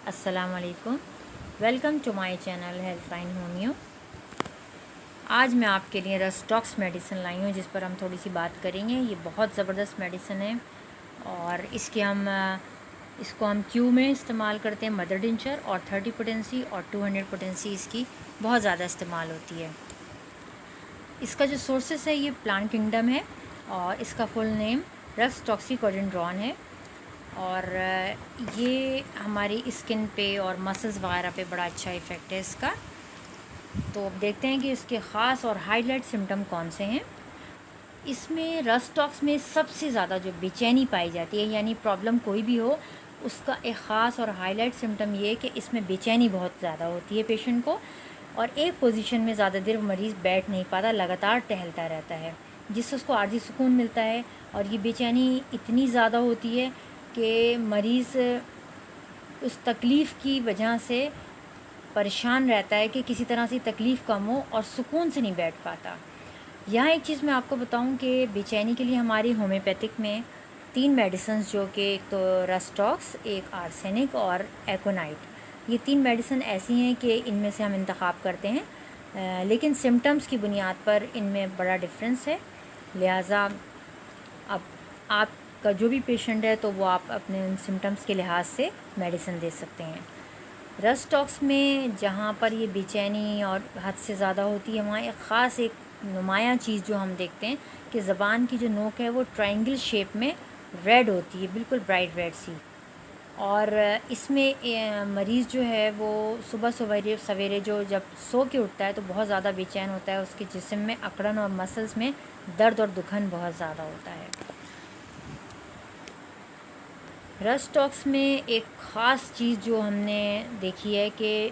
अस्सलाम वालेकुम। Welcome to my channel helpline homeo. आज मैं आपके लिए रस्टॉक्स मेडिसिन लाई हूँ जिस पर हम थोड़ी सी बात करेंगे। ये बहुत ज़बरदस्त मेडिसिन है और इसको हम क्यू में इस्तेमाल करते हैं, मदर टिंचर, और 30 पोटेंसी और 200 पोटेंसी इसकी बहुत ज़्यादा इस्तेमाल होती है। इसका जो सोर्सेस है ये प्लांट किंगडम है और इसका फुल नेम रक्सटॉक्सिकोडिंड्रोन है। और ये हमारी स्किन पे और मसल्स वगैरह पे बड़ा अच्छा इफ़ेक्ट है इसका। तो अब देखते हैं कि इसके ख़ास और हाईलाइट सिम्टम कौन से हैं। इसमें रस्टॉक्स में सबसे ज़्यादा जो बेचैनी पाई जाती है, यानी प्रॉब्लम कोई भी हो उसका एक ख़ास और हाईलाइट सिम्टम ये है कि इसमें बेचैनी बहुत ज़्यादा होती है पेशेंट को, और एक पोजीशन में ज़्यादा देर मरीज़ बैठ नहीं पाता, लगातार टहलता रहता है, जिससे उसको आर्जी सुकून मिलता है। और ये बेचैनी इतनी ज़्यादा होती है कि मरीज़ उस तकलीफ़ की वजह से परेशान रहता है कि किसी तरह से तकलीफ़ कम हो और सुकून से नहीं बैठ पाता। यहाँ एक चीज़ मैं आपको बताऊँ कि बेचैनी के लिए हमारी होम्योपैथिक में 3 मेडिसिन, जो कि एक तो रस्टॉक्स, एक आर्सेनिक और एकोनाइट, ये 3 मेडिसिन ऐसी हैं कि इनमें से हम इंतखाब करते हैं, लेकिन सिम्टम्स की बुनियाद पर इनमें बड़ा डिफरेंस है। लिहाजा अब आपका जो भी पेशेंट है तो वो आप अपने उन सिम्टम्स के लिहाज से मेडिसिन दे सकते हैं। रस्टॉक्स में जहाँ पर ये बेचैनी और हद से ज़्यादा होती है, वहाँ एक ख़ास एक नुमायाँ चीज़ जो हम देखते हैं कि ज़बान की जो नोक है वो ट्रायंगल शेप में रेड होती है, बिल्कुल ब्राइट रेड सी। और इसमें मरीज़ जो है वो सुबह सवेरे जो जब सो के उठता है तो बहुत ज़्यादा बेचैन होता है, उसके जिस्म में अकड़न और मसल्स में दर्द और दुखन बहुत ज़्यादा होता है। रस्टॉक्स में एक ख़ास चीज़ जो हमने देखी है कि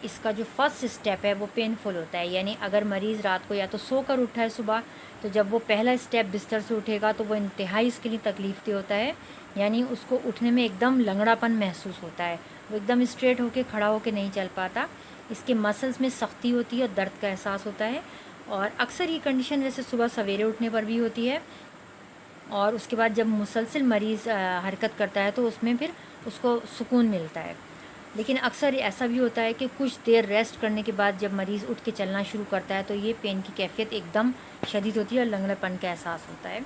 इसका जो फर्स्ट स्टेप है वो पेनफुल होता है, यानी अगर मरीज़ रात को या तो सोकर उठा है सुबह, तो जब वो पहला स्टेप बिस्तर से उठेगा तो वो इंतहाई उसके लिए तकलीफ़देह होता है, यानी उसको उठने में एकदम लंगड़ापन महसूस होता है, वो एकदम स्ट्रेट होकर खड़ा होकर नहीं चल पाता, इसके मसल्स में सख्ती होती है और दर्द का एहसास होता है। और अक्सर ये कंडीशन वैसे सुबह सवेरे उठने पर भी होती है, और उसके बाद जब मुसलसल मरीज़ हरकत करता है तो उसमें फिर उसको सुकून मिलता है। लेकिन अक्सर ऐसा भी होता है कि कुछ देर रेस्ट करने के बाद जब मरीज़ उठ के चलना शुरू करता है तो ये पेन की कैफियत एकदम शदीद होती है और लंगड़ेपन का एहसास होता है।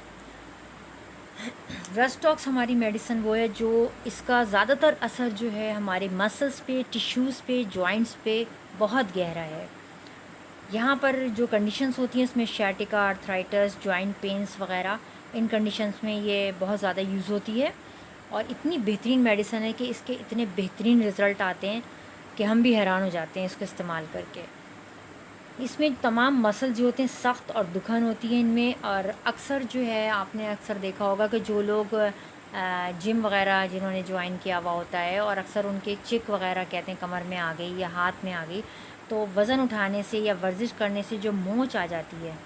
रस्टॉक्स हमारी मेडिसिन वो है जो इसका ज़्यादातर असर जो है हमारे मसल्स पे, टिश्यूज़ पे, जॉइंट्स पे बहुत गहरा है। यहाँ पर जो कंडीशंस होती हैं इसमें शैटिका, आर्थराइटिस, जॉइंट पेन्स वगैरह, इन कंडीशंस में ये बहुत ज़्यादा यूज़ होती है। और इतनी बेहतरीन मेडिसिन है कि इसके इतने बेहतरीन रिज़ल्ट आते हैं कि हम भी हैरान हो जाते हैं इसको इस्तेमाल करके। इसमें तमाम मसल जो होते हैं सख्त और दुखन होती हैं इनमें। और अक्सर जो है आपने अक्सर देखा होगा कि जो लोग जिम वगैरह जिन्होंने ज्वाइन किया हुआ होता है और अक्सर उनके चिक वगैरह कहते हैं कमर में आ गई या हाथ में आ गई, तो वज़न उठाने से या वर्जिश करने से जो मोच आ जाती है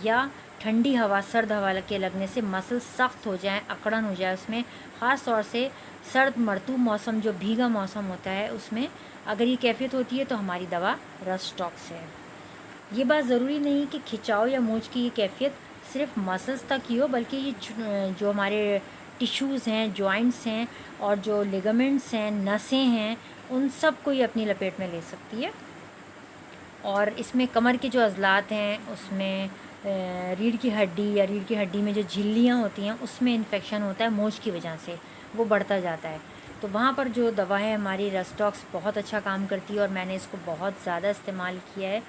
या ठंडी हवा, सर्द हवा के लगने से मसल सख्त हो जाए, अकड़न हो जाए, उसमें ख़ास तौर से सर्द मरतूब मौसम जो भीगा मौसम होता है उसमें अगर ये कैफियत होती है तो हमारी दवा रस्टॉक्स है। ये बात ज़रूरी नहीं कि खिंचाव या मोच की ये कैफियत सिर्फ मसल्स तक ही हो, बल्कि ये जो हमारे टिश्यूज़ हैं, जॉइंट्स हैं और जो लिगामेंट्स हैं, नसें हैं, उन सब को ये अपनी लपेट में ले सकती है। और इसमें कमर के जो अज़लात हैं उसमें रीढ़ की हड्डी या रीढ़ की हड्डी में जो झिल्लियाँ होती हैं उसमें इन्फेक्शन होता है, मोच की वजह से वो बढ़ता जाता है। तो वहाँ पर जो दवा है हमारी रस्टॉक्स बहुत अच्छा काम करती है और मैंने इसको बहुत ज़्यादा इस्तेमाल किया है।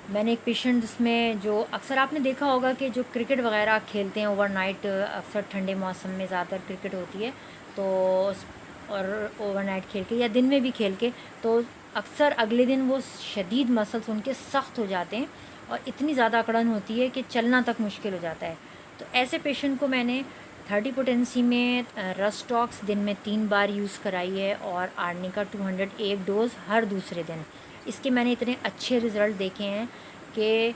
मैंने एक पेशेंट जिसमें जो अक्सर आपने देखा होगा कि जो क्रिकेट वगैरह खेलते हैं ओवरनाइट, अक्सर ठंडे मौसम में ज़्यादातर क्रिकेट होती है तो और ओवरनाइट खेल के या दिन में भी खेल के, तो अक्सर अगले दिन वो शदीद मसल्स उनके सख्त हो जाते हैं और इतनी ज़्यादा अकड़न होती है कि चलना तक मुश्किल हो जाता है। तो ऐसे पेशेंट को मैंने 30 पोटेंसी में रस्टॉक्स दिन में 3 बार यूज़ कराई है और आर्निका 201 डोज़ हर दूसरे दिन। इसके मैंने इतने अच्छे रिज़ल्ट देखे हैं कि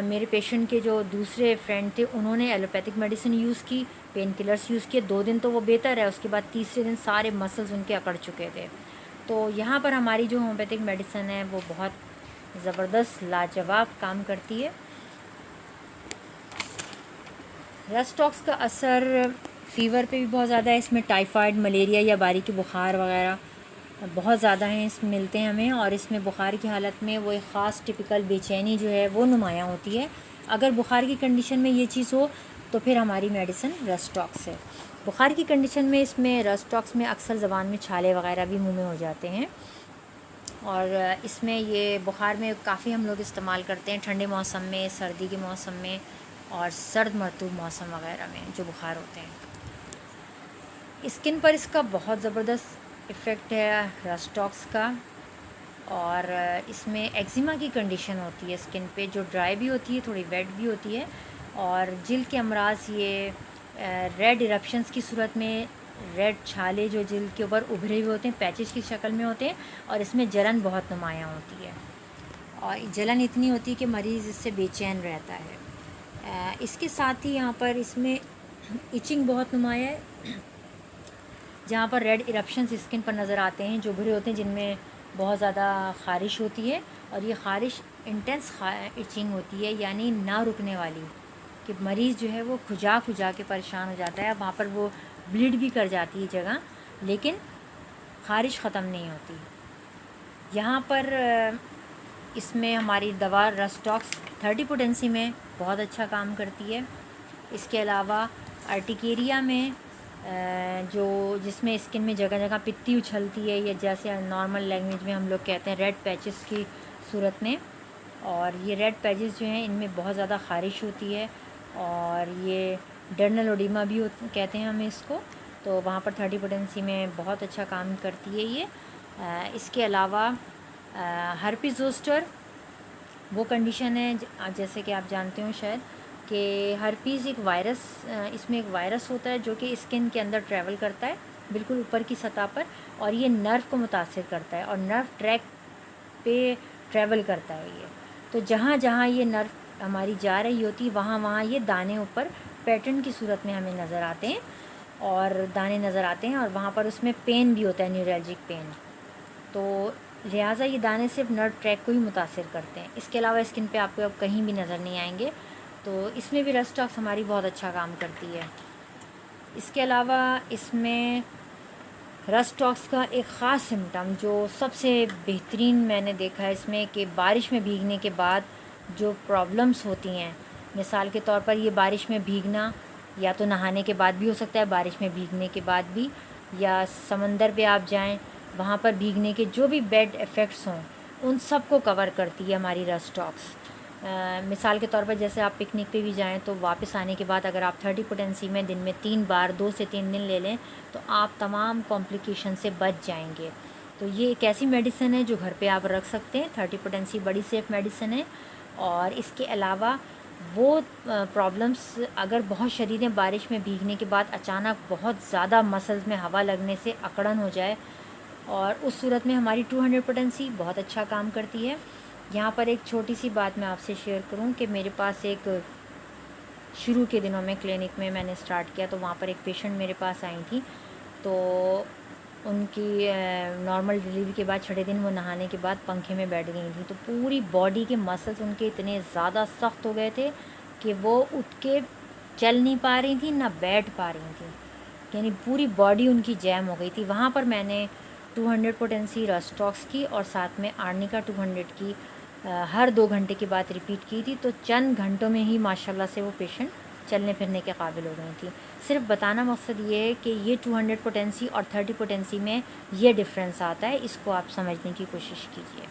मेरे पेशेंट के जो दूसरे फ्रेंड थे उन्होंने एलोपैथिक मेडिसिन यूज़ की, पेन किलर्स यूज़ किए, 2 दिन तो वो बेहतर है, उसके बाद तीसरे दिन सारे मसल्स उनके अकड़ चुके थे। तो यहाँ पर हमारी जो होम्योपैथिक मेडिसिन है वो बहुत ज़बरदस्त लाजवाब काम करती है। रस्टॉक्स का असर फ़ीवर पे भी बहुत ज़्यादा है। इसमें टाइफाइड, मलेरिया या बारीकी बुखार वगैरह बहुत ज़्यादा हैं, इस मिलते हैं हमें, और इसमें बुखार की हालत में वो एक ख़ास टिपिकल बेचैनी जो है वो नुमायाँ होती है। अगर बुखार की कंडीशन में ये चीज़ हो तो फिर हमारी मेडिसिन रस्टॉक्स है। बुखार की कंडीशन में इसमें रस्टॉक्स में अक्सर ज़बान में छाले वगैरह भी मुंह में हो जाते हैं, और इसमें ये बुखार में काफ़ी हम लोग इस्तेमाल करते हैं ठंडे मौसम में, सर्दी के मौसम में, और सर्द मरतूब मौसम वगैरह में जो बुखार होते हैं। स्किन पर इसका बहुत ज़बरदस्त इफ़ेक्ट है रस्टॉक्स का, और इसमें एक्जिमा की कंडीशन होती है स्किन पे, जो ड्राई भी होती है, थोड़ी वेट भी होती है, और जिल्द के अमराज ये रेड इरप्शंस की सूरत में रेड छाले जो जिल्द के ऊपर उभरे हुए होते हैं, पैचेस की शक्ल में होते हैं, और इसमें जलन बहुत नुमायाँ होती है, और जलन इतनी होती है कि मरीज़ इससे बेचैन रहता है। इसके साथ ही यहाँ पर इसमें इचिंग बहुत नुमाया है, जहाँ पर रेड इरप्शंस स्किन पर नज़र आते हैं जो उभरे होते हैं, जिनमें बहुत ज़्यादा ख़ारिश होती है, और ये ख़ारिश इंटेंस इचिंग होती है, यानी ना रुकने वाली, कि मरीज़ जो है वो खुजा खुजा के परेशान हो जाता है। वहाँ पर वो ब्लीड भी कर जाती है जगह, लेकिन ख़ारिश ख़त्म नहीं होती। यहाँ पर इसमें हमारी दवा रस्टॉक्स 30 पोटेंसी में बहुत अच्छा काम करती है। इसके अलावा अर्टिकेरिया में जो जिसमें स्किन में जगह जगह पित्ती उछलती है, या जैसे नॉर्मल लैंग्वेज में हम लोग कहते हैं रेड पैचेस की सूरत में, और ये रेड पैचेस जो हैं इनमें बहुत ज़्यादा ख़ारिश होती है, और ये डर्नल ओडिमा भी कहते हैं हम इसको, तो वहाँ पर 30 पोटेंसी में बहुत अच्छा काम करती है ये। इसके अलावा हर्पीज़ ज़ोस्टर वो कंडीशन है, जैसे कि आप जानते हो शायद, कि हर्पीज़ एक वायरस, इसमें एक वायरस होता है जो कि स्किन के अंदर ट्रैवल करता है बिल्कुल ऊपर की सतह पर, और ये नर्व को मुतासिर करता है, और नर्व ट्रैक पे ट्रैवल करता है ये। तो जहाँ जहाँ ये नर्व हमारी जा रही होती, वहाँ वहाँ ये दाने ऊपर पैटर्न की सूरत में हमें नज़र आते हैं, और दाने नज़र आते हैं, और वहाँ पर उसमें पेन भी होता है, न्यूरल्जिक पेन। तो लिहाजा ये दाने सिर्फ नर्व ट्रैक को ही मुतासिर करते हैं, इसके अलावा स्किन पे आपको अब कहीं भी नज़र नहीं आएंगे। तो इसमें भी रस्टॉक्स हमारी बहुत अच्छा काम करती है। इसके अलावा इसमें रस्टॉक्स का एक ख़ास सिम्टम जो सबसे बेहतरीन मैंने देखा है इसमें, कि बारिश में भीगने के बाद जो प्रॉब्लम्स होती हैं, मिसाल के तौर पर ये बारिश में भीगना या तो नहाने के बाद भी हो सकता है, बारिश में भीगने के बाद भी, या समंदर पे आप जाएं वहाँ पर भीगने के जो भी बैड इफ़ेक्ट्स हों उन सब को कवर करती है हमारी रस्टॉक्स। मिसाल के तौर पर जैसे आप पिकनिक पे भी जाएं तो वापस आने के बाद अगर आप 30 पोटेंसी में दिन में 3 बार 2 से 3 दिन ले लें तो आप तमाम कॉम्प्लिकेशन से बच जाएंगे। तो ये एक ऐसी मेडिसिन है जो घर पे आप रख सकते हैं। 30 पोटेंसी बड़ी सेफ़ मेडिसिन है। और इसके अलावा वो प्रॉब्लम्स अगर बहुत शदीद हैं, बारिश में भीगने के बाद अचानक बहुत ज़्यादा मसल्स में हवा लगने से अकड़न हो जाए, और उस सूरत में हमारी 200 पोटेंसी बहुत अच्छा काम करती है। यहाँ पर एक छोटी सी बात मैं आपसे शेयर करूँ कि मेरे पास एक शुरू के दिनों में क्लिनिक में मैंने स्टार्ट किया, तो वहाँ पर एक पेशेंट मेरे पास आई थी, तो उनकी नॉर्मल डिलीवरी के बाद 6 दिन वो नहाने के बाद पंखे में बैठ गई थी, तो पूरी बॉडी के मसल्स उनके इतने ज़्यादा सख्त हो गए थे कि वो उठ के चल नहीं पा रही थी ना बैठ पा रही थी, यानी पूरी बॉडी उनकी जैम हो गई थी। वहाँ पर मैंने 200 पोटेंसी रस्टॉक्स की और साथ में आर्निका 200 की हर 2 घंटे के बाद रिपीट की थी, तो चंद घंटों में ही माशाल्लाह से वो पेशेंट चलने फिरने के काबिल हो गई थी। सिर्फ बताना मकसद ये है कि ये 200 पोटेंसी और 30 पोटेंसी में ये डिफरेंस आता है, इसको आप समझने की कोशिश कीजिए।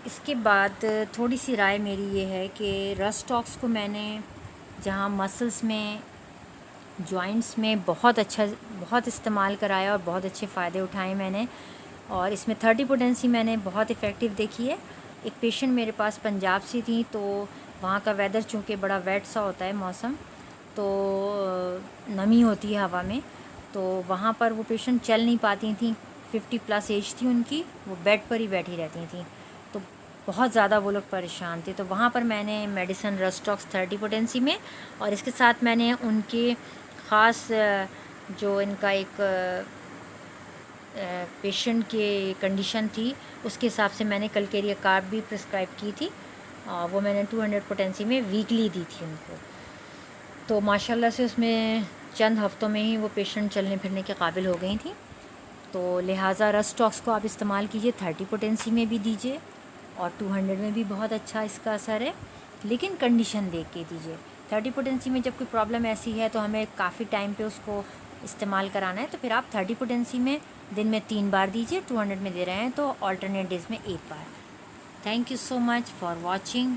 इसके बाद थोड़ी सी राय मेरी ये है कि रस्टॉक्स को मैंने जहाँ मसल्स में, जॉइंट्स में बहुत इस्तेमाल कराया और बहुत अच्छे फ़ायदे उठाए मैंने, और इसमें 30 पोटेंसी मैंने बहुत इफ़ेक्टिव देखी है। एक पेशेंट मेरे पास पंजाब से थी, तो वहाँ का वेदर चूँकि बड़ा वेट सा होता है मौसम, तो नमी होती है हवा में, तो वहाँ पर वो पेशेंट चल नहीं पाती थी, 50+ एज थी उनकी, वो बेड पर ही बैठी रहती थी, तो बहुत ज़्यादा वो लोग परेशान थे। तो वहाँ पर मैंने मेडिसिन रस्टॉक्स 30 पोटेंसी में, और इसके साथ मैंने उनके ख़ास जो इनका एक पेशेंट की कंडीशन थी उसके हिसाब से मैंने कलकेरिया कार्ब भी प्रिस्क्राइब की थी, वो मैंने 200 पोटेंसी में वीकली दी थी उनको। तो माशाल्लाह से उसमें चंद हफ्तों में ही वो पेशेंट चलने फिरने के काबिल हो गई थी। तो लिहाजा रस्टॉक्स को आप इस्तेमाल कीजिए, 30 पोटेंसी में भी दीजिए और 200 में भी बहुत अच्छा इसका असर है, लेकिन कंडीशन देख के दीजिए। 30 पोटेंसी में जब कोई प्रॉब्लम ऐसी है तो हमें काफ़ी टाइम पे उसको इस्तेमाल कराना है, तो फिर आप 30 पोटेंसी में दिन में 3 बार दीजिए, 200 में दे रहे हैं तो ऑल्टरनेट डेज में 1 बार। Thank you so much for watching.